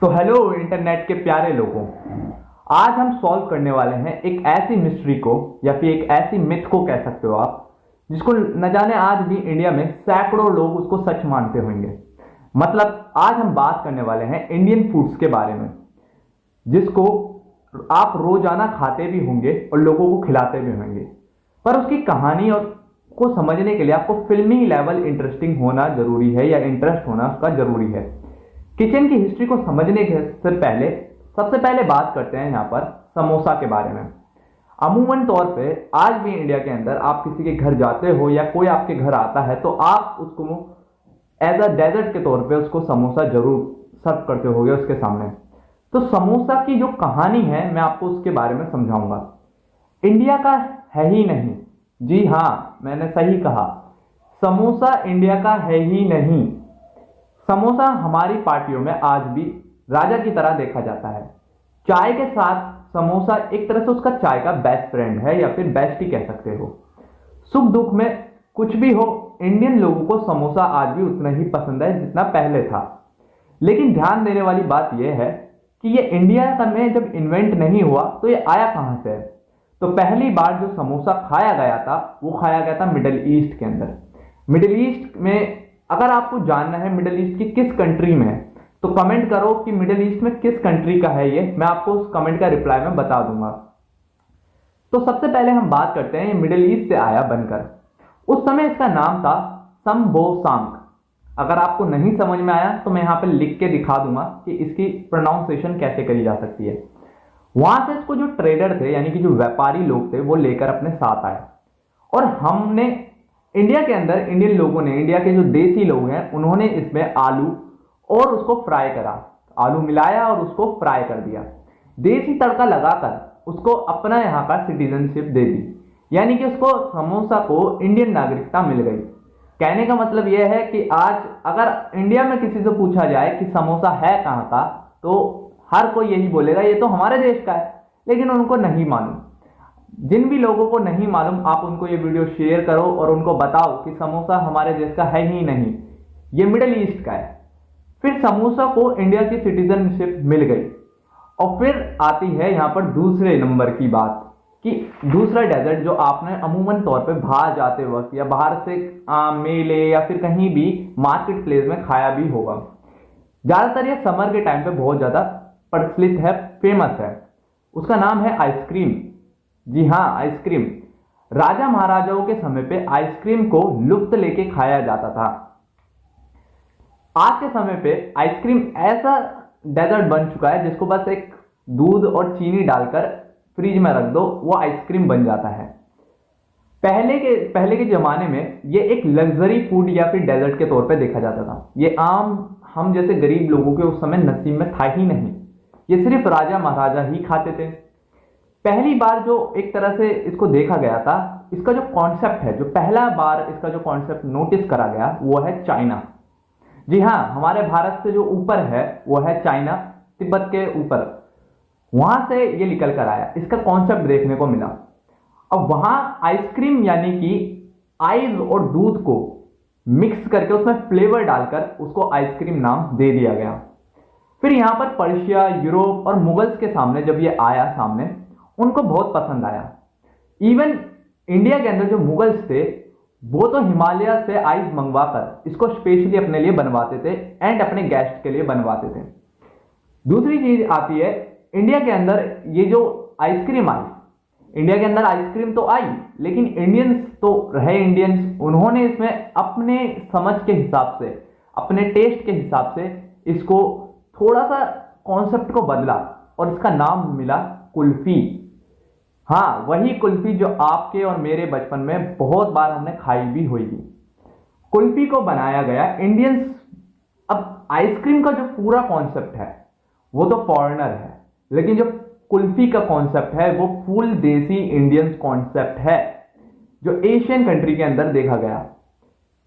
तो hello internet के प्यारे लोगों। आज हम सॉल्व करने वाले हैं एक ऐसी मिस्ट्री को या फिर एक ऐसी मिथ को कह सकते हो आप, जिसको न जाने आज भी इंडिया में सैकड़ों लोग उसको सच मानते होंगे। मतलब आज हम बात करने वाले हैं इंडियन फूड्स के बारे में, जिसको आप रोजाना खाते भी होंगे और लोगों को खिलाते भी होंगे। पर उसकी कहानी और को समझने के लिए आपको फिल्मी लेवल इंटरेस्टिंग होना जरूरी है या इंटरेस्ट होना उसका जरूरी है। किचन की हिस्ट्री को समझने से पहले सबसे पहले बात करते हैं यहाँ पर समोसा के बारे में। अमूमन तौर पे आज भी इंडिया के अंदर आप किसी के घर जाते हो या कोई आपके घर आता है तो आप उसको एज अ डेजर्ट के तौर पे उसको समोसा जरूर सर्व करते होगे उसके सामने। तो समोसा की जो कहानी है मैं आपको उसके बारे में समझाऊंगा। इंडिया का है ही नहीं, जी हाँ मैंने सही कहा, समोसा इंडिया का है ही नहीं। समोसा हमारी पार्टियों में आज भी राजा की तरह देखा जाता है। चाय के साथ समोसा एक तरह से उसका चाय का बेस्ट फ्रेंड है या फिर बेस्ट ही कह सकते हो। सुख दुख में कुछ भी हो, इंडियन लोगों को समोसा आज भी उतना ही पसंद है जितना पहले था। लेकिन ध्यान देने वाली बात यह है कि ये इंडिया में जब इन्वेंट नहीं हुआ तो ये आया कहां से है। तो पहली बार जो समोसा खाया गया था वो खाया गया था मिडिल ईस्ट के अंदर। मिडिल ईस्ट में अगर आपको जानना है मिडिल ईस्ट की किस कंट्री में है तो कमेंट करो कि मिडिल ईस्ट में किस कंट्री का है ये, मैं आपको उस कमेंट का रिप्लाई में बता दूंगा। तो सबसे पहले हम बात करते हैं ये मिडिल ईस्ट से आया बनकर। उस समय इसका नाम था समबोसांग। अगर आपको नहीं समझ में आया तो मैं यहां पर लिख के दिखा दूंगा कि इसकी प्रोनाउंसिएशन कैसे करी जा सकती है। वहां से इसको जो ट्रेडर थे यानी कि जो व्यापारी लोग थे वो लेकर अपने साथ आए और हमने इंडिया के अंदर इंडियन लोगों ने, इंडिया के जो देसी लोग हैं उन्होंने इसमें आलू और उसको फ्राई करा, आलू मिलाया और उसको फ्राई कर दिया। देसी तड़का लगाकर उसको अपना यहाँ का सिटीजनशिप दे दी, यानी कि उसको समोसा को इंडियन नागरिकता मिल गई। कहने का मतलब यह है कि आज अगर इंडिया में किसी से पूछा जाए कि समोसा है कहाँ का तो हर कोई यही बोलेगा ये तो हमारे देश का है, लेकिन उनको नहीं मालूम। जिन भी लोगों को नहीं मालूम आप उनको ये वीडियो शेयर करो और उनको बताओ कि समोसा हमारे देश का है ही नहीं, ये मिडिल ईस्ट का है। फिर समोसा को इंडिया की सिटीजनशिप मिल गई और फिर आती है यहाँ पर दूसरे नंबर की बात कि दूसरा डेजर्ट जो आपने अमूमन तौर पे बाहर जाते वक्त या बाहर से मेले या फिर कहीं भी मार्केट प्लेस में खाया भी होगा। ज्यादातर ये समर के टाइम पे बहुत ज्यादा प्रचलित है, फेमस है। उसका नाम है आइसक्रीम। जी हाँ, आइसक्रीम। राजा महाराजाओं के समय पे आइसक्रीम को लुफ्त लेके खाया जाता था। आज के समय पे आइसक्रीम ऐसा डेजर्ट बन चुका है जिसको बस एक दूध और चीनी डालकर फ्रिज में रख दो, वो आइसक्रीम बन जाता है। पहले के जमाने में ये एक लग्जरी फूड या फिर डेजर्ट के तौर पे देखा जाता था। ये आम हम जैसे गरीब लोगों के उस समय नसीब में था ही नहीं, ये सिर्फ राजा महाराजा ही खाते थे। पहली बार जो एक तरह से इसको देखा गया था, इसका जो कॉन्सेप्ट है, जो पहला बार इसका जो कॉन्सेप्ट नोटिस करा गया वो है चाइना। जी हाँ, हमारे भारत से जो ऊपर है वो है चाइना, तिब्बत के ऊपर, वहां से ये निकल कर आया, इसका कॉन्सेप्ट देखने को मिला। अब वहां आइसक्रीम यानी कि आइस और दूध को मिक्स करके उसमें फ्लेवर डालकर उसको आइसक्रीम नाम दे दिया गया। फिर यहां पर पर्शिया, यूरोप और मुगल्स के सामने जब ये आया सामने, उनको बहुत पसंद आया। इवन इंडिया के अंदर जो मुगल्स थे वो तो हिमालय से आइस मंगवाकर इसको स्पेशली अपने लिए बनवाते थे एंड अपने गेस्ट के लिए बनवाते थे। दूसरी चीज आती है इंडिया के अंदर ये जो आइसक्रीम आई, इंडिया के अंदर आइसक्रीम तो आई लेकिन इंडियंस तो रहे इंडियंस, उन्होंने इसमें अपने समझ के हिसाब से, अपने टेस्ट के हिसाब से इसको थोड़ा सा कॉन्सेप्ट को बदला और इसका नाम मिला कुल्फी। हाँ, वही कुल्फी जो आपके और मेरे बचपन में बहुत बार हमने खाई भी होगी। कुल्फी को बनाया गया इंडियंस। अब आइसक्रीम का जो पूरा कॉन्सेप्ट है वो तो फॉरेनर है, लेकिन जो कुल्फी का कॉन्सेप्ट है वो फुल देसी इंडियन कॉन्सेप्ट है जो एशियन कंट्री के अंदर देखा गया।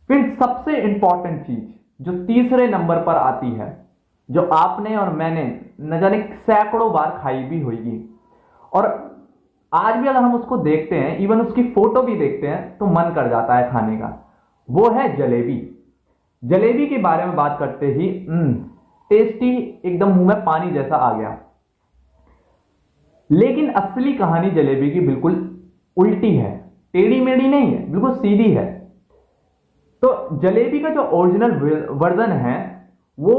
फिर सबसे इंपॉर्टेंट चीज जो तीसरे नंबर पर आती है, जो आपने और मैंने न जाने सैकड़ों बार खाई भी होगी और आज भी अगर हम उसको देखते हैं, इवन उसकी फोटो भी देखते हैं तो मन कर जाता है खाने का, वो है जलेबी। जलेबी के बारे में बात करते ही टेस्टी, एकदम मुंह में पानी जैसा आ गया। लेकिन असली कहानी जलेबी की बिल्कुल उल्टी है, टेढ़ी मेढ़ी नहीं है, बिल्कुल सीधी है। तो जलेबी का जो ओरिजिनल वर्जन है वो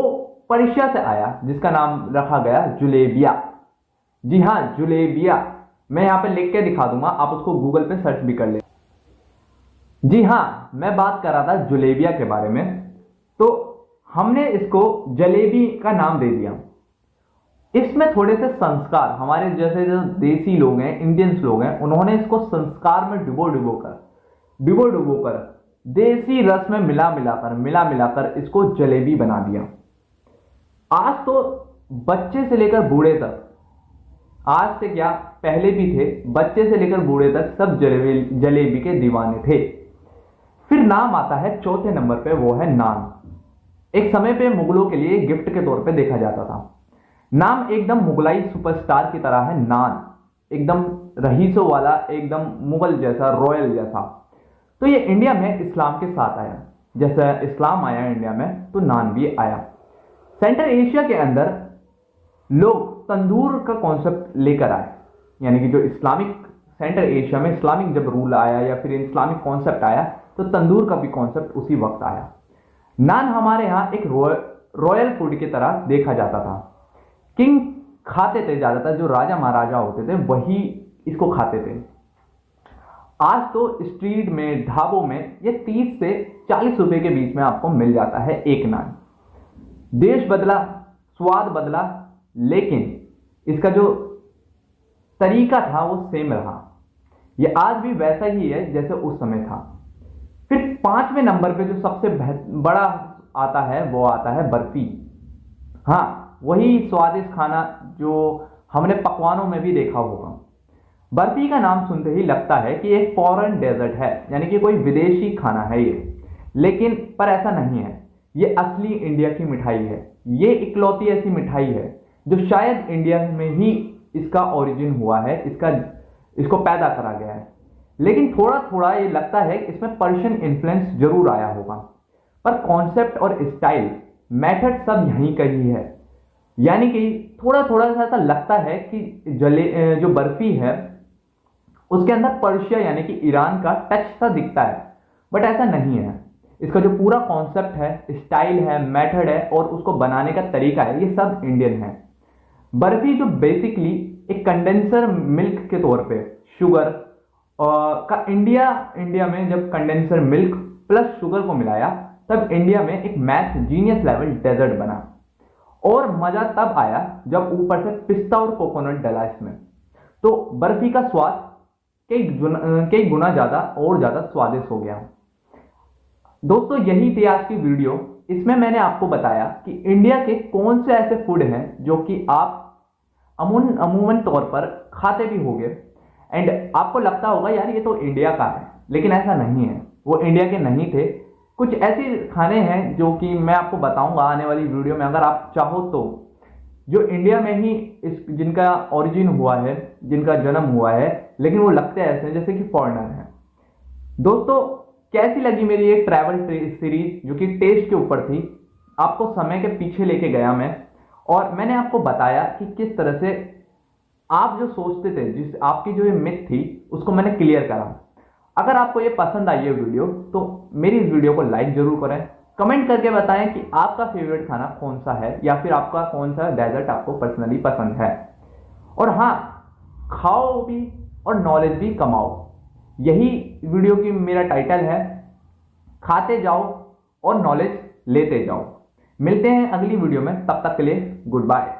पर्शिया से आया, जिसका नाम रखा गया जुलेबिया। जी हाँ, जुलेबिया। मैं यहां पे लिख के दिखा दूंगा, आप उसको गूगल पे सर्च भी कर ले। जी हाँ, मैं बात कर रहा था जुलेबिया के बारे में। तो हमने इसको जलेबी का नाम दे दिया। इसमें थोड़े से संस्कार, हमारे जैसे जो देसी लोग हैं, इंडियंस लोग हैं, उन्होंने इसको संस्कार में डुबो डुबो कर देसी रस में मिला मिलाकर इसको जलेबी बना दिया। आज तो बच्चे से लेकर बूढ़े तक, आज से क्या पहले भी थे, बच्चे से लेकर बूढ़े तक सब जलेबी के दीवाने थे। फिर नाम आता है चौथे नंबर पे, वो है नान। एक समय पे मुगलों के लिए गिफ्ट के तौर पे देखा जाता था। नाम एकदम मुगलाई सुपरस्टार की तरह है, नान एकदम रईसों वाला, एकदम मुगल जैसा, रॉयल जैसा। तो ये इंडिया में इस्लाम के साथ आया। जैसे इस्लाम आया इंडिया में तो नान भी आया। सेंट्रल एशिया के अंदर लोग तंदूर का कॉन्सेप्ट लेकर आए, यानी कि जो इस्लामिक, सेंट्रल एशिया में इस्लामिक जब रूल आया या फिर इस्लामिक कॉन्सेप्ट आया तो तंदूर का भी कॉन्सेप्ट उसी वक्त आया। नान हमारे यहाँ एक रॉयल फूड की तरह देखा जाता था। किंग खाते थे, ज्यादातर जो राजा महाराजा होते थे वही इसको खाते थे। आज तो स्ट्रीट में, ढाबों में ये 30 से 40 रुपए के बीच में आपको मिल जाता है एक नान। देश बदला, स्वाद बदला, लेकिन इसका जो तरीका था वो सेम रहा। ये आज भी वैसा ही है जैसे उस समय था। फिर 5वें नंबर पे जो सबसे बड़ा आता है वो आता है बर्फी। हाँ, वही स्वादिष्ट खाना जो हमने पकवानों में भी देखा होगा। बर्फी का नाम सुनते ही लगता है कि एक फॉरेन डेजर्ट है, यानी कि कोई विदेशी खाना है ये, लेकिन पर ऐसा नहीं है। ये असली इंडिया की मिठाई है। ये इकलौती ऐसी मिठाई है जो शायद इंडिया में ही इसका ओरिजिन हुआ है, इसको पैदा करा गया है। लेकिन थोड़ा थोड़ा ये लगता है कि इसमें पर्शियन इन्फ्लुएंस जरूर आया होगा, पर कॉन्सेप्ट और स्टाइल, मेथड सब यहीं का ही है। यानी कि थोड़ा थोड़ा सा ऐसा लगता है कि जो बर्फी है उसके अंदर पर्शिया यानी कि ईरान का टच सा दिखता है, बट ऐसा नहीं है। इसका जो पूरा कॉन्सेप्ट है, स्टाइल है, मेथड है और उसको बनाने का तरीका है, ये सब इंडियन है। बर्फी जो बेसिकली एक कंडेंसर मिल्क के तौर पे शुगर का इंडिया में जब कंडेंसर मिल्क प्लस शुगर को मिलाया तब इंडिया में एक मैथ जीनियस लेवल डेजर्ट बना। और मजा तब आया जब ऊपर से पिस्ता और कोकोनट डला इसमें, तो बर्फी का स्वाद कई गुना ज्यादा और ज्यादा स्वादिष्ट हो गया। दोस्तों, यही थी आज की वीडियो। इसमें मैंने आपको बताया कि इंडिया के कौन से ऐसे फूड हैं जो कि आप अमूमन तौर पर खाते भी होंगे एंड आपको लगता होगा यार ये तो इंडिया का है, लेकिन ऐसा नहीं है। वो इंडिया के नहीं थे। कुछ ऐसे खाने हैं जो कि मैं आपको बताऊंगा आने वाली वीडियो में, अगर आप चाहो तो, जो इंडिया में ही जिनका ओरिजिन हुआ है, जिनका जन्म हुआ है, लेकिन वो लगते ऐसे हैं जैसे कि फॉरेनर हैं। दोस्तों, कैसी लगी मेरी एक ट्रैवल सीरीज जो कि टेस्ट के ऊपर थी? आपको समय के पीछे लेके गया मैं, और मैंने आपको बताया कि किस तरह से आप जो सोचते थे, जिस आपकी जो ये मिथ थी, उसको मैंने क्लियर करा। अगर आपको ये पसंद आई है वीडियो तो मेरी इस वीडियो को लाइक जरूर करें, कमेंट करके बताएं कि आपका फेवरेट खाना कौन सा है या फिर आपका कौन सा डेजर्ट आपको पर्सनली पसंद है। और हाँ, खाओ भी और नॉलेज भी कमाओ, यही वीडियो की मेरा टाइटल है। खाते जाओ और नॉलेज लेते जाओ। मिलते हैं अगली वीडियो में, तब तक के लिए गुड बाय।